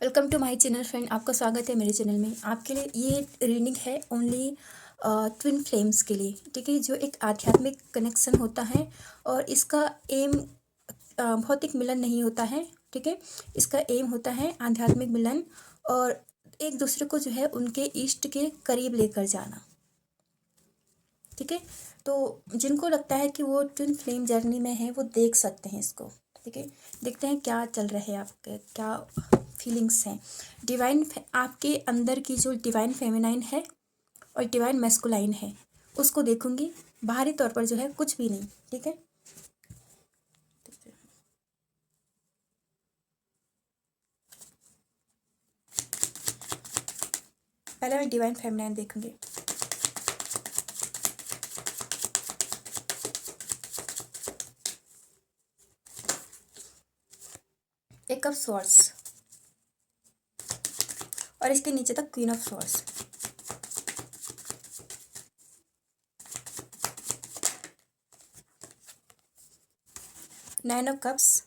Welcome to my channel friend. आपका स्वागत है मेरे चैनल में। आपके लिए ये रीडिंग है ओनली ट्विन फ्लेम्स के लिए, ठीक है। जो एक आध्यात्मिक कनेक्शन होता है और इसका एम भौतिक मिलन नहीं होता है, ठीक है। इसका एम होता है आध्यात्मिक मिलन और एक दूसरे को जो है उनके इष्ट के करीब लेकर जाना, ठीक है। तो जिनको लगता है कि वो ट्विन फ्लेम जर्नी में है वो देख सकते हैं इसको, ठीक है। देखते हैं क्या चल रहा है, आपके क्या फीलिंग्स हैं। डिवाइन आपके अंदर की जो डिवाइन फेमिनाइन है और डिवाइन मैस्कुलाइन है उसको देखूंगी। बाहरी तौर पर जो है कुछ भी नहीं, ठीक है। पहले मैं डिवाइन फेमिनाइन देखूंगी। एक ऑफ स्वॉर्ड्स और इसके नीचे तक queen of swords. Nine of cups,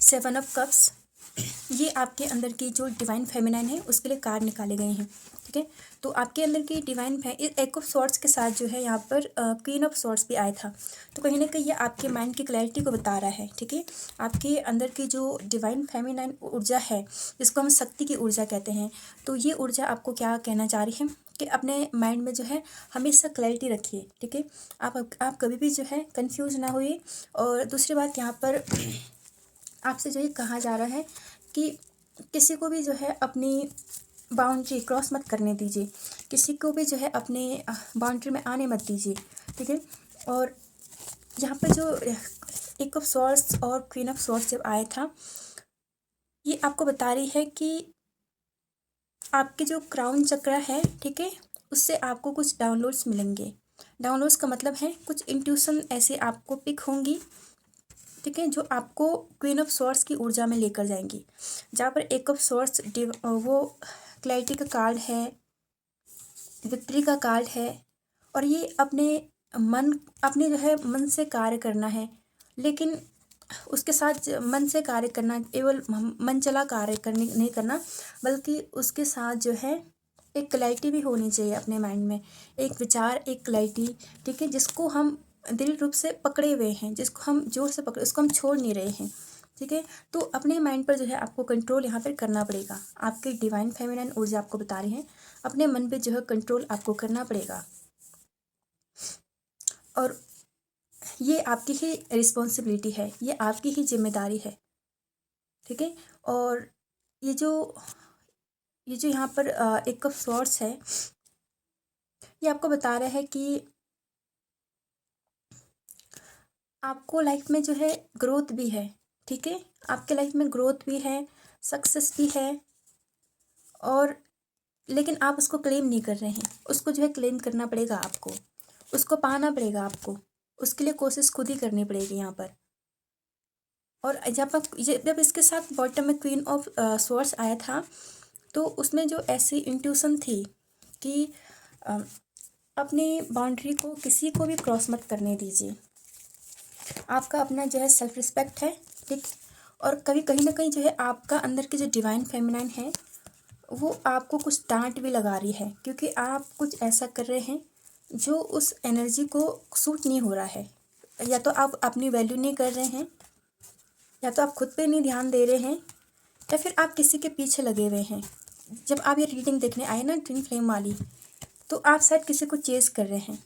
7 of cups. ये आपके अंदर की जो डिवाइन फेमिनाइन है उसके लिए कार्ड निकाले गए हैं, ठीक है। तो आपके अंदर की डिवाइन एक ऑफ स्वॉर्ड्स के साथ जो है यहाँ पर क्वीन ऑफ स्वॉर्ड्स भी आया था। तो कहीं ना कहीं ये आपके माइंड की क्लैरिटी को बता रहा है, ठीक है। आपके अंदर की जो डिवाइन फेमिनाइन ऊर्जा है जिसको हम शक्ति की ऊर्जा कहते हैं, तो ये ऊर्जा आपको क्या कहना चाह रही है कि अपने माइंड में जो है हमेशा क्लैरिटी रखिए, ठीक है। आप कभी भी जो है कंफ्यूज ना होइए। और दूसरी बात यहाँ पर आपसे जो ये कहा जा रहा है कि किसी को भी जो है अपनी बाउंड्री क्रॉस मत करने दीजिए, किसी को भी जो है अपने बाउंड्री में आने मत दीजिए, ठीक है। और यहाँ पर जो एक ऑफ स्वॉर्ड्स और क्वीन ऑफ स्वॉर्ड्स जब आया था, ये आपको बता रही है कि आपके जो क्राउन चक्र है, ठीक है, उससे आपको कुछ डाउनलोड्स मिलेंगे। डाउनलोड्स का मतलब है कुछ इंट्यूशन ऐसे आपको पिक होंगी, ठीक है, जो आपको क्वीन ऑफ स्वॉर्ड्स की ऊर्जा में लेकर जाएंगी। जहाँ पर एक ऑफ स्वॉर्ड्स वो क्लैरिटी का कार्ड है, विक्ट्री का कार्ड है। और ये अपने जो है मन से कार्य करना है, लेकिन उसके साथ मन से कार्य करना, केवल मन चला कार्य करने नहीं करना, बल्कि उसके साथ जो है एक क्लैरिटी भी होनी चाहिए अपने माइंड में, एक विचार, एक क्लैरिटी, ठीक है, जिसको हम दिल रूप से पकड़े हुए हैं, जिसको हम जोर से पकड़े, उसको हम छोड़ नहीं रहे हैं, ठीक है। तो अपने माइंड पर जो है आपको कंट्रोल यहाँ पर करना पड़ेगा। आपकी डिवाइन फेमिनाइन ऊर्जा आपको बता रही है अपने मन पे जो है कंट्रोल आपको करना पड़ेगा। और ये आपकी ही रिस्पॉन्सिबिलिटी है, ये आपकी ही जिम्मेदारी है, ठीक है। और ये जो यहाँ पर एक ऑफ स्वॉर्ड्स है, ये आपको बता रहा है कि आपको लाइफ में जो है ग्रोथ भी है, ठीक है। आपके लाइफ में ग्रोथ भी है, सक्सेस भी है, और लेकिन आप उसको क्लेम नहीं कर रहे हैं। उसको जो है क्लेम करना पड़ेगा आपको, उसको पाना पड़ेगा आपको, उसके लिए कोशिश खुद ही करनी पड़ेगी यहाँ पर। और जब इसके साथ बॉटम में क्वीन ऑफ स्वॉर्ड्स आया था, तो उसमें जो ऐसी इंट्यूशन थी कि अ, अपनी बाउंड्री को किसी को भी क्रॉस मत करने दीजिए। आपका अपना जो है सेल्फ रिस्पेक्ट है, ठीक। और कभी कहीं ना कहीं जो है आपका अंदर की जो डिवाइन फेमिनाइन है वो आपको कुछ डांट भी लगा रही है, क्योंकि आप कुछ ऐसा कर रहे हैं जो उस एनर्जी को सूट नहीं हो रहा है। या तो आप अपनी वैल्यू नहीं कर रहे हैं, या तो आप खुद पे नहीं ध्यान दे रहे हैं, या फिर आप किसी के पीछे लगे हुए हैं। जब आप ये रीडिंग देखने आए ना ट्विन फ्लेम वाली, तो आप शायद किसी को चेज कर रहे हैं,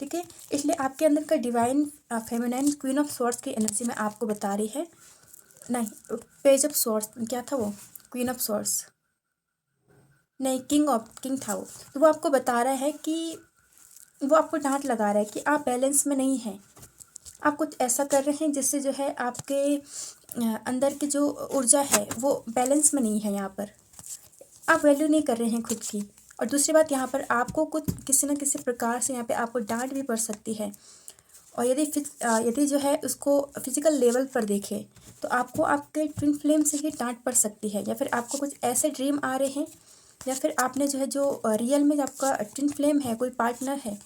ठीक है। इसलिए आपके अंदर का divine feminine queen of swords की एनर्जी में आपको बता रही है, नहीं, पेज ऑफ स्वॉर्ड्स क्या था वो, क्वीन ऑफ स्वॉर्ड्स नहीं, किंग था वो। तो वो आपको बता रहा है कि वो आपको डांट लगा रहा है कि आप बैलेंस में नहीं हैं। आप कुछ ऐसा कर रहे हैं जिससे जो है आपके अंदर की जो ऊर्जा है वो बैलेंस में नहीं है। यहाँ पर आप वैल्यू नहीं कर रहे हैं खुद की। और दूसरी बात, यहाँ पर आपको कुछ किसी न किसी प्रकार से यहाँ पे आपको डांट भी पड़ सकती है। और यदि जो है उसको फिजिकल लेवल पर देखें तो आपको आपके ट्विन फ्लेम से ही डांट पड़ सकती है, या फिर आपको कुछ ऐसे ड्रीम आ रहे हैं, या फिर आपने जो है जो रियल में आपका ट्विन फ्लेम है, कोई पार्टनर है,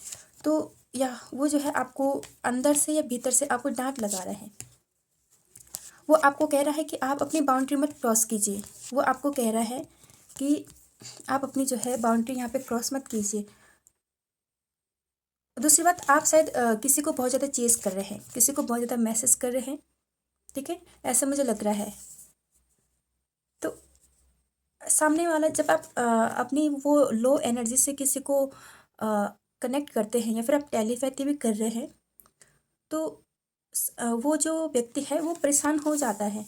तो या वो जो है आपको अंदर से या भीतर से आपको डांट लगा रहा है। वो आपको कह रहा है कि आप अपनी बाउंड्री मत क्रॉस कीजिए। वो आपको कह रहा है कि आप अपनी जो है बाउंड्री यहाँ पे क्रॉस मत कीजिए। दूसरी बात, आप शायद किसी को बहुत ज़्यादा चेज़ कर रहे हैं, किसी को बहुत ज़्यादा मैसेज कर रहे हैं, ठीक है, ऐसा मुझे लग रहा है। तो सामने वाला जब आप अपनी वो लो एनर्जी से किसी को कनेक्ट करते हैं, या फिर आप टेलीपैथी भी कर रहे हैं, तो वो जो व्यक्ति है वो परेशान हो जाता है,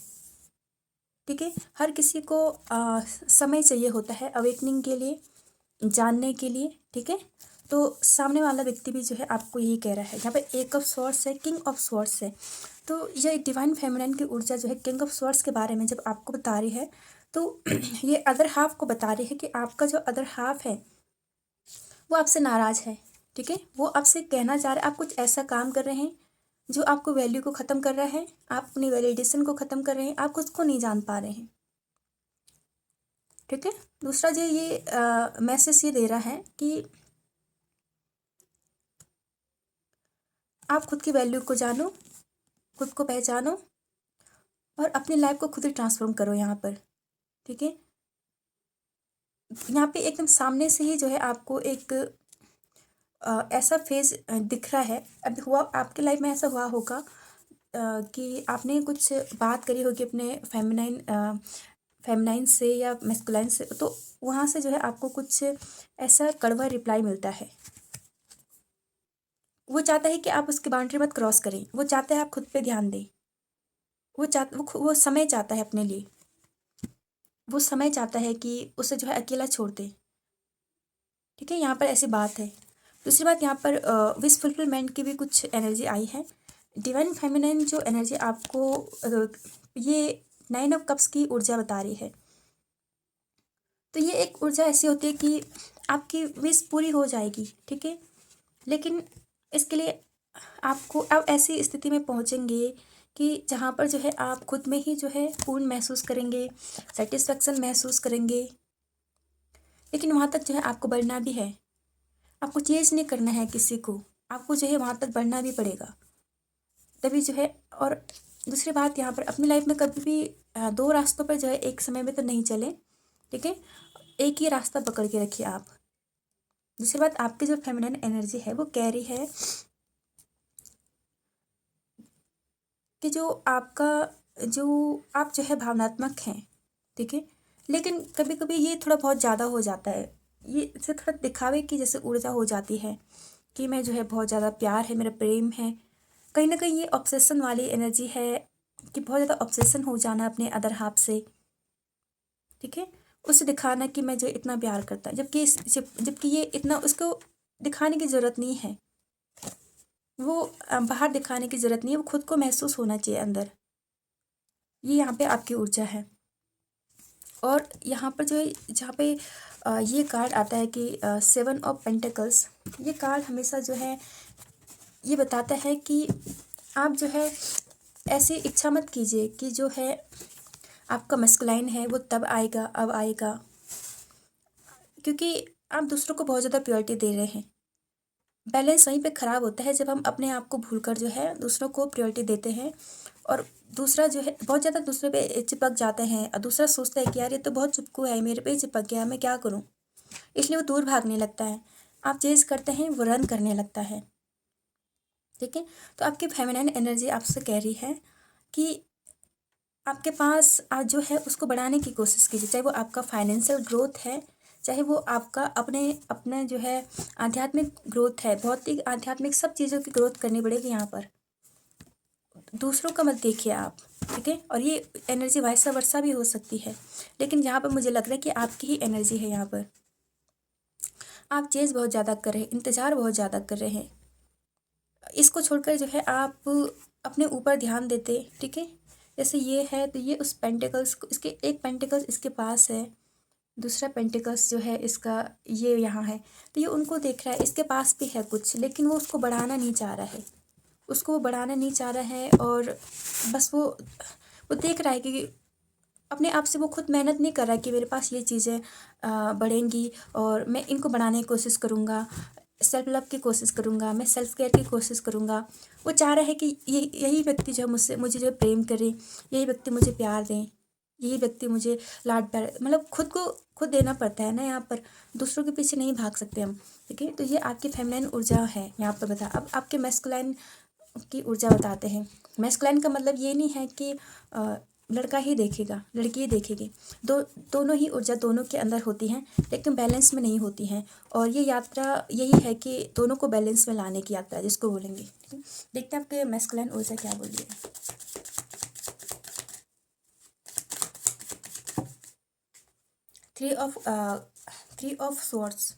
ठीक है। हर किसी को समय चाहिए होता है अवेकनिंग के लिए, जानने के लिए, ठीक है। तो सामने वाला व्यक्ति भी जो है आपको यही कह रहा है। यहाँ पे एक ऑफ स्वॉर्ड्स है, किंग ऑफ स्वॉर्ड्स है। तो ये डिवाइन फेमिनिन की ऊर्जा जो है किंग ऑफ स्वॉर्ड्स के बारे में जब आपको बता रही है, तो ये अदर हाफ को बता रही है कि आपका जो अदर हाफ है वो आपसे नाराज़ है, ठीक है। वो आपसे कहना चाह रहा है, आप कुछ ऐसा काम कर रहे हैं जो आपको वैल्यू को ख़त्म कर रहा है, आप अपनी वैलिडेशन को ख़त्म कर रहे हैं, आप खुद को नहीं जान पा रहे हैं, ठीक है। दूसरा जो ये मैसेज ये दे रहा है कि आप खुद की वैल्यू को जानो, खुद को पहचानो और अपनी लाइफ को खुद ही ट्रांसफॉर्म करो यहाँ पर, ठीक है। यहाँ पे एकदम सामने से ही जो है आपको एक ऐसा फेज दिख रहा है। अभी हुआ आपके लाइफ में, ऐसा हुआ होगा कि आपने कुछ बात करी होगी अपने फेमिनाइन से या मैस्कुलाइन से, तो वहाँ से जो है आपको कुछ ऐसा कड़वा रिप्लाई मिलता है। वो चाहता है कि आप उसकी बाउंड्री मत क्रॉस करें, वो चाहता है आप खुद पे ध्यान दें, वो समय चाहता है अपने लिए, वो समय चाहता है कि उसे जो है अकेला छोड़ दे, ठीक है। यहाँ पर ऐसी बात है। दूसरी बात, यहाँ पर विश फुलफिलमेंट की भी कुछ एनर्जी आई है। डिवाइन फेमिनिन जो एनर्जी आपको ये 9 ऑफ कप्स की ऊर्जा बता रही है। तो ये एक ऊर्जा ऐसी होती है कि आपकी विश पूरी हो जाएगी, ठीक है, लेकिन इसके लिए आपको अब ऐसी स्थिति में पहुंचेंगे कि जहाँ पर जो है आप खुद में ही जो है पूर्ण महसूस करेंगे, सेटिस्फेक्शन महसूस करेंगे। लेकिन वहाँ तक जो है आपको बढ़ना भी है, आपको चेंज नहीं करना है किसी को, आपको जो है वहाँ तक बढ़ना भी पड़ेगा, तभी जो है। और दूसरी बात, यहाँ पर अपनी लाइफ में कभी भी दो रास्तों पर जो है एक समय में तो नहीं चले, ठीक है, एक ही रास्ता पकड़ के रखिए आप। दूसरी बात, आपकी जो फेमिनिन एनर्जी है वो कह रही है कि जो आप जो है भावनात्मक हैं, ठीक है, लेकिन कभी कभी ये थोड़ा बहुत ज़्यादा हो जाता है। ये इसे थोड़ा दिखावे की जैसे ऊर्जा हो जाती है कि मैं जो है बहुत ज़्यादा प्यार है, मेरा प्रेम है। कहीं ना कहीं ये ऑब्सेशन वाली एनर्जी है कि बहुत ज़्यादा ऑब्सेशन हो जाना अपने अदर हाफ से, ठीक है, उसे दिखाना कि मैं जो इतना प्यार करता है, जबकि ये इतना उसको दिखाने की ज़रूरत नहीं है, वो बाहर दिखाने की ज़रूरत नहीं है, वो खुद को महसूस होना चाहिए अंदर। ये यहाँ पे आपकी ऊर्जा है। और यहाँ पर जो है, जहाँ पे ये कार्ड आता है कि 7 ऑफ पेंटिकल्स, ये कार्ड हमेशा जो है ये बताता है कि आप जो है ऐसी इच्छा मत कीजिए कि जो है आपका मस्कुलाइन है वो तब आएगा, अब आएगा, क्योंकि आप दूसरों को बहुत ज़्यादा प्रायोरिटी दे रहे हैं। बैलेंस वहीं पे ख़राब होता है जब हम अपने आप को भूलकर जो है दूसरों को प्रायोरिटी देते हैं, और दूसरा जो है बहुत ज़्यादा दूसरे पे चिपक जाते हैं, और दूसरा सोचता है कि यार ये तो बहुत चिपकू है, मेरे पे ही चिपक गया, मैं क्या करूँ, इसलिए वो दूर भागने लगता है। आप चेज़ करते हैं, वो रन करने लगता है, ठीक है। तो आपकी फेमिनिन एनर्जी आपसे कह रही है कि आपके पास आज जो है उसको बढ़ाने की कोशिश कीजिए, चाहे वो आपका फाइनेंशियल ग्रोथ है, चाहे वो आपका अपने जो है आध्यात्मिक ग्रोथ है, भौतिक आध्यात्मिक सब चीज़ों की ग्रोथ करनी पड़ेगी यहाँ पर। दूसरों का मत देखिए आप, ठीक है। और ये एनर्जी वाइस वर्सा भी हो सकती है, लेकिन यहाँ पर मुझे लग रहा है कि आपकी ही एनर्जी है। यहाँ पर आप चेज़ बहुत ज़्यादा कर रहे हैं, इंतज़ार बहुत ज़्यादा कर रहे हैं, इसको छोड़कर जो है आप अपने ऊपर ध्यान देते, ठीक है। जैसे ये है तो ये उस पेंटिकल्स को, इसके एक पेंटिकल्स इसके पास है, दूसरा पेंटिकल्स जो है इसका ये यहाँ है, तो ये उनको देख रहा है, इसके पास भी है कुछ, लेकिन वो उसको बढ़ाना नहीं चाह रहा है, उसको वो बढ़ाना नहीं चाह रहा है, और बस वो देख रहा है कि अपने आप से वो खुद मेहनत नहीं कर रहा है कि मेरे पास ये चीज़ें बढ़ेंगी और मैं इनको बढ़ाने की कोशिश करूँगा, सेल्फ लव की कोशिश करूँगा, मैं सेल्फ केयर की कोशिश करूँगा। वो चाह रहा है कि यही व्यक्ति जो है मुझे जो है प्रेम करे, यही व्यक्ति मुझे प्यार दें, यही व्यक्ति मुझे लाड प्यार, मतलब खुद को खुद देना पड़ता है ना यहाँ पर, दूसरों के पीछे नहीं भाग सकते हम। ठीक है, तो ये आपकी फेमिनाइन ऊर्जा है यहाँ पर बता। अब आपके मैस्कुलाइन की ऊर्जा बताते हैं। मैस्कुलाइन का मतलब ये नहीं है कि लड़का ही देखेगा, लड़की ही देखेगी। दोनों ही ऊर्जा दोनों के अंदर होती हैं, लेकिन बैलेंस में नहीं होती हैं। और ये यात्रा यही है कि दोनों को बैलेंस में लाने की यात्रा जिसको बोलेंगे। ठीक है, देखते हैं आपके मैस्कुलाइन ऊर्जा क्या बोल रही है। 3 of swords।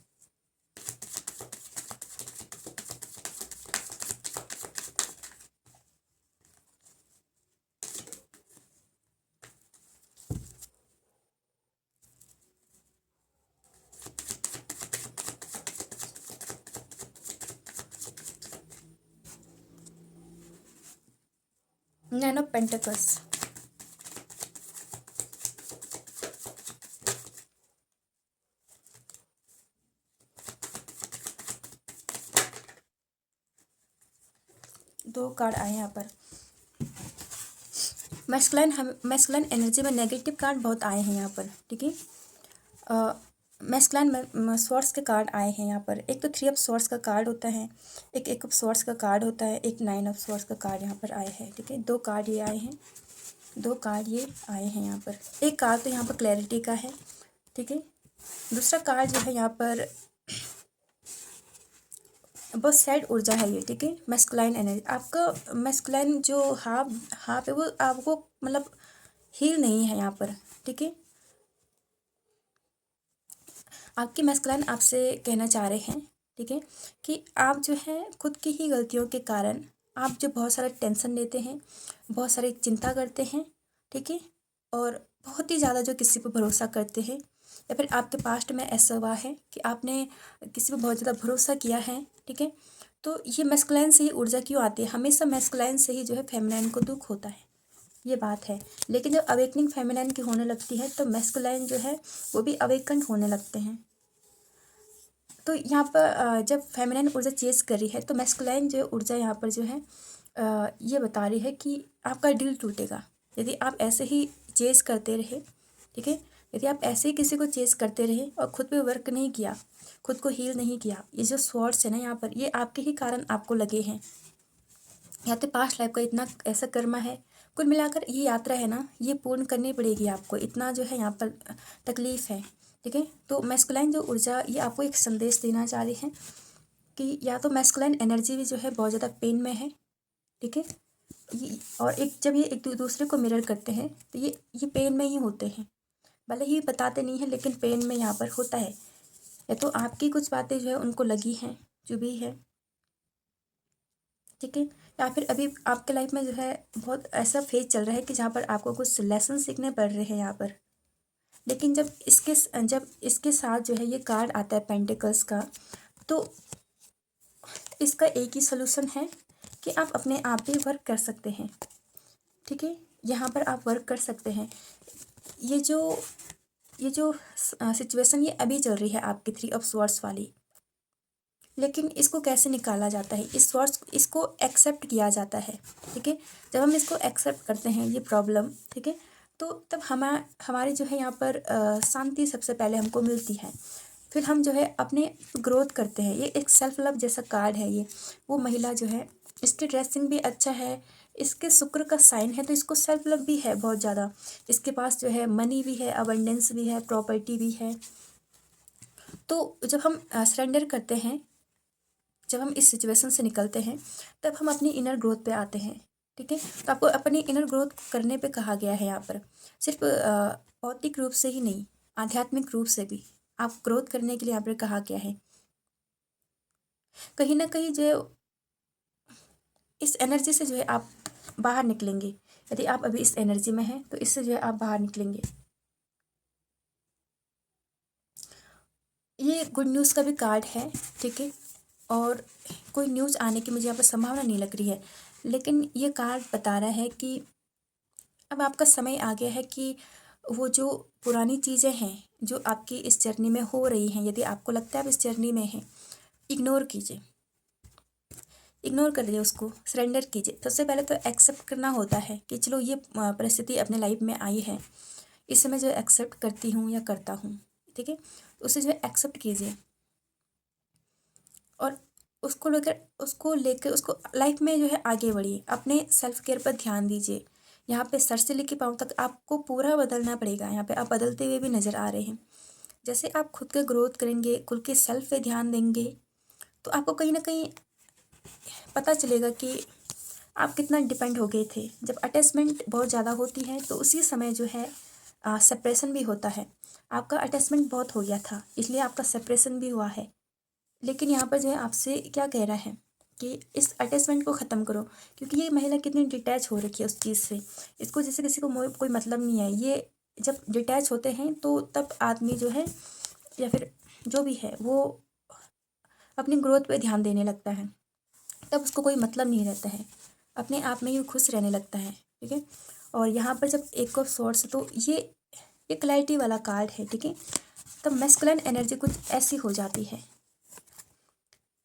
Nine of Pentacles। दो कार्ड आए यहाँ पर। मैस्कुलाइन एनर्जी में नेगेटिव कार्ड बहुत आए हैं यहाँ पर। ठीक है, मैस्कुलाइन स्वॉर्ड्स के कार्ड आए हैं यहाँ पर। एक तो 3 ऑफ स्वॉर्ड्स का कार्ड होता है, एक ऑफ स्वॉर्ड्स का कार्ड होता है, एक 9 ऑफ स्वॉर्ड्स का कार्ड यहाँ पर आए हैं। ठीक है, दो कार्ड ये आए हैं, दो कार्ड ये आए हैं यहाँ पर। एक कार्ड तो यहाँ पर क्लैरिटी का है। ठीक है, दूसरा कार्ड जो है यहाँ पर बहुत सैड ऊर्जा है ये। ठीक है, मैस्कुलाइन एनर्जी, आपका मैस्कुलाइन जो हाफ है वो आपको मतलब हील नहीं है यहाँ पर। ठीक है, आपके मैस्कुलाइन आपसे कहना चाह रहे हैं, ठीक है, कि आप जो है खुद की ही गलतियों के कारण आप जो बहुत सारा टेंशन लेते हैं, बहुत सारी चिंता करते हैं। ठीक है, और बहुत ही ज़्यादा जो किसी पर भरोसा करते हैं, या फिर आपके पास्ट में ऐसा हुआ है कि आपने किसी पर बहुत ज़्यादा भरोसा किया है। ठीक है, तो ये मैस्कुलाइन से ही ऊर्जा क्यों आती है? हमेशा मैस्कुलाइन से ही जो है फेमिनाइन को दुख होता है, ये बात है। लेकिन जब अवेकनिंग फेमिनाइन की होने लगती है तो मैस्कुलाइन जो है वो भी अवेकन होने लगते हैं। तो यहाँ पर जब फेमिनाइन ऊर्जा चेस कर रही है तो मैस्कुलाइन जो ऊर्जा यहाँ पर जो है ये बता रही है कि आपका दिल टूटेगा यदि आप ऐसे ही चेस करते रहे। ठीक है, यदि आप ऐसे ही किसी को चेस करते रहे और खुद पे वर्क नहीं किया, खुद को हील नहीं किया, ये जो स्वॉर्ड्स है ना यहाँ पर, ये आपके ही कारण आपको लगे हैं, या तो पास्ट लाइफ का इतना ऐसा कर्मा है। कुल मिलाकर ये यात्रा है ना, ये पूर्ण करनी पड़ेगी आपको, इतना जो है यहाँ पर तकलीफ़ है। ठीक है, तो मैस्कुलाइन जो ऊर्जा ये आपको एक संदेश देना चाह रही है कि या तो मैस्कुलाइन एनर्जी भी जो है बहुत ज़्यादा पेन में है। ठीक है, और एक जब ये एक दूसरे को मिरर करते हैं तो ये पेन में ही होते हैं, भले ही बताते नहीं हैं लेकिन पेन में यहाँ पर होता है। या तो आपकी कुछ बातें जो है उनको लगी हैं, जो भी है। ठीक है, या फिर अभी आपके लाइफ में जो है बहुत ऐसा फेज चल रहा है कि जहाँ पर आपको कुछ लेसन सीखने पड़ रहे हैं यहाँ पर। लेकिन जब इसके साथ जो है ये कार्ड आता है पेंटिकल्स का, तो इसका एक ही सोल्यूशन है कि आप अपने आप पे वर्क कर सकते हैं। ठीक है, यहाँ पर आप वर्क कर सकते हैं। ये जो सिचुएशन ये अभी चल रही है आपकी 3 ऑफ स्वॉर्ड्स वाली, लेकिन इसको कैसे निकाला जाता है? इस स्वॉर्ड्स इसको एक्सेप्ट किया जाता है। ठीक है, जब हम इसको एक्सेप्ट करते हैं ये प्रॉब्लम, ठीक है, तो तब हमारी जो है यहाँ पर शांति सबसे पहले हमको मिलती है। फिर हम जो है अपने ग्रोथ करते हैं। ये एक सेल्फ लव जैसा कार्ड है ये। वो महिला जो है इसकी ड्रेसिंग भी अच्छा है, इसके शुक्र का साइन है, तो इसको सेल्फ लव भी है बहुत ज़्यादा। इसके पास जो है मनी भी है, अबंडेंस भी है, प्रॉपर्टी भी है। तो जब हम सरेंडर करते हैं, जब हम इस सिचुएशन से निकलते हैं, तब हम अपनी इनर ग्रोथ पे आते हैं। ठीक है, तो आपको अपनी इनर ग्रोथ करने पे कहा गया है यहाँ पर, सिर्फ भौतिक रूप से ही नहीं, आध्यात्मिक रूप से भी आप ग्रोथ करने के लिए यहाँ पर कहा गया है। कहीं ना कहीं जो इस एनर्जी से जो है आप बाहर निकलेंगे। यदि आप अभी इस एनर्जी में हैं तो इससे जो है आप बाहर निकलेंगे। ये गुड न्यूज़ का भी कार्ड है। ठीक है, और कोई न्यूज़ आने की मुझे यहाँ पर संभावना नहीं लग रही है। लेकिन ये कार्ड बता रहा है कि अब आपका समय आ गया है कि वो जो पुरानी चीज़ें हैं जो आपकी इस जर्नी में हो रही हैं, यदि आपको लगता है आप इस जर्नी में हैं, इग्नोर कीजिए, इग्नोर कर दीजिए उसको, सरेंडर कीजिए। सबसे पहले तो एक्सेप्ट करना होता है कि चलो ये परिस्थिति अपने लाइफ में आई है, इस समय जो एक्सेप्ट करती हूँ या करता हूँ, ठीक है। उसे जो है एक्सेप्ट कीजिए और उसको लेकर उसको लाइफ में जो है आगे बढ़िए। अपने सेल्फ केयर पर ध्यान दीजिए। यहाँ पे सर से लेकर पाँव तक आपको पूरा बदलना पड़ेगा। यहाँ पे आप बदलते हुए भी नज़र आ रहे हैं। जैसे आप खुद का ग्रोथ करेंगे, खुद के सेल्फ पे ध्यान देंगे, तो आपको कहीं ना कहीं पता चलेगा कि आप कितना डिपेंड हो गए थे। जब अटैचमेंट बहुत ज़्यादा होती है तो उसी समय जो है सेपरेशन भी होता है। आपका अटैचमेंट बहुत हो गया था, इसलिए आपका सेपरेशन भी हुआ है। लेकिन यहाँ पर जो है आपसे क्या कह रहा है कि इस अटैचमेंट को ख़त्म करो, क्योंकि ये महिला कितनी डिटैच हो रखी है उस चीज़ से। इसको जैसे किसी को कोई मतलब नहीं है। ये जब डिटैच होते हैं तो तब आदमी जो है या फिर जो भी है वो अपनी ग्रोथ पे ध्यान देने लगता है, तब उसको कोई मतलब नहीं रहता है, अपने आप में ही खुश रहने लगता है, ठीक है। और यहाँ पर जब एक ऑफ सॉर्ड्स, तो ये क्लैरिटी वाला कार्ड है, ठीक है। तब मैस्कुलिन एनर्जी कुछ ऐसी हो जाती है,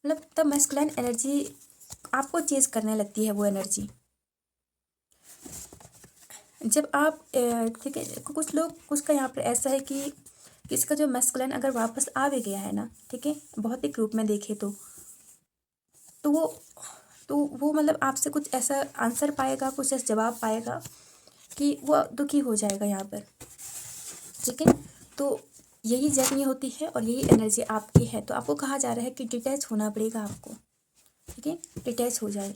मतलब तब मैस्कुलिन एनर्जी आपको चेज करने लगती है। वो एनर्जी जब आप ठीक है, कुछ का यहाँ पर ऐसा है कि इसका जो मैस्कुलिन अगर वापस आ भी गया है ना, ठीक है, भौतिक रूप में देखे तो वो मतलब आपसे कुछ ऐसा आंसर पाएगा, कुछ ऐसा जवाब पाएगा कि वो दुखी हो जाएगा यहाँ पर, ठीक है। तो यही जर्नी होती है और यही एनर्जी आपकी है। तो आपको कहा जा रहा है कि डिटैच होना पड़ेगा आपको, ठीक है, डिटैच हो जाए।